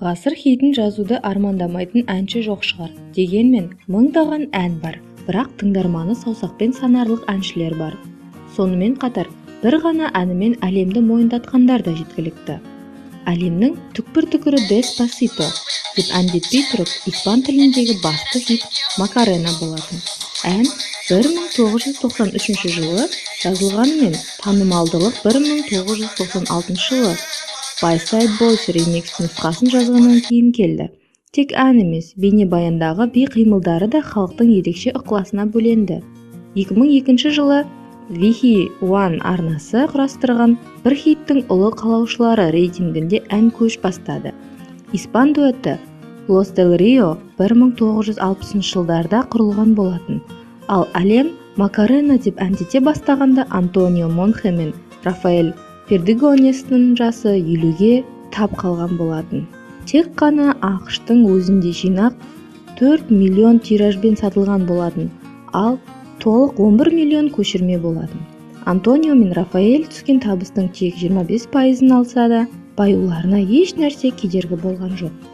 Ғасыр хитін жазуды армандамайтын әнші жоқ шығар. Дегенмен, мыңдаған ән бар, бірақ тыңдарманы саусақпен санарлық әншілер бар. Сонымен қатар, бір ғана әнімен әлемді мойындатқандар да жеткілікті. Әлемнің түкпір-түкірі Деспасито деп әндетпей тұрып, испан тіліндегі басты хит Макарена болатын. Ән 1993 жылы жазылғанымен, танымалдылық 1996 жылы Bayside Boys ремикс нұсқасын жазғаннан кейін келді. Тек ән емес, бейнебаяндағы би қимылдары да халықтың ерекше ықыласына бөленді. 2002 жылы Вихи One арнасы құрастырған бір хиттің ұлы қалаушылары рейтингінде ән көш бастады. Испан дуэті Los del Rio 1960 жылдарда құрылған болатын. Ал әлем Макарена деп әндете бастағанда Антонио Монхе мен Рафаэль Пердигоньестің жасы 50-ге тап қалған болатын. Тек қана ақш-тың өзінде жинақ 4 миллион тиражбен сатылған болатын, ал толық 11 миллион көшірме болатын. Антонио мен Рафаэль түскен табыстың тек 25%-ын алса да, баюларына еш нәрсе кедергі болған жоқ.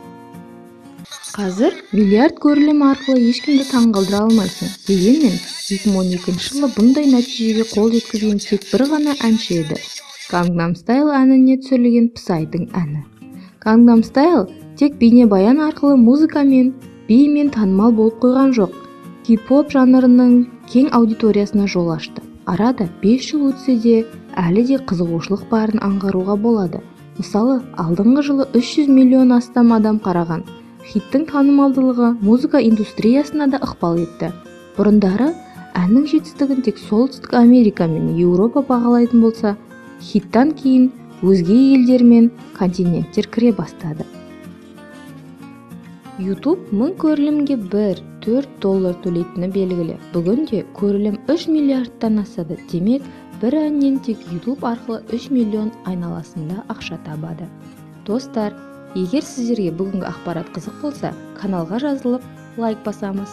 Қазір миллиард көрілім арқылы ешкімді таңғалдыра алмайсың. Дегенмен, 2012 жылы бұндай нәтижеге қол жеткізген тек бір ғана әнші еді. Gangnam Style әніне түсірілген Psyдің әні. Gangnam Style тек бейнебаян арқылы музыкамен, бимен танымал болып қойған жоқ. Хип-хоп жанрының кең аудиториясына жол ашты. Арада 5 жыл өтсе де, әлі де қызығушылық барын аңғаруға болады. Мысалы, алдыңғы жылы 300 миллион астам адам қараған. Хиттің танымалдылығы музыка индустриясына да ықпал етті. Бұрындары әннің жетістігін тек Солтүстік Америка мен Еуропа бағалайтын болса, хиттан кейін өзге елдер мен континенттер кіре бастады. YouTube 1000 көрілімге $4 төлейтіні белгілі. Бүгінде көрілім 3 миллиардтан асады. Демек, бір әннен тек YouTube арқылы 3 миллион айналасында ақша табады. Достар, егер сіздерге бүгінгі ақпарат қызық болса, каналға жазылып, лайк басамыз.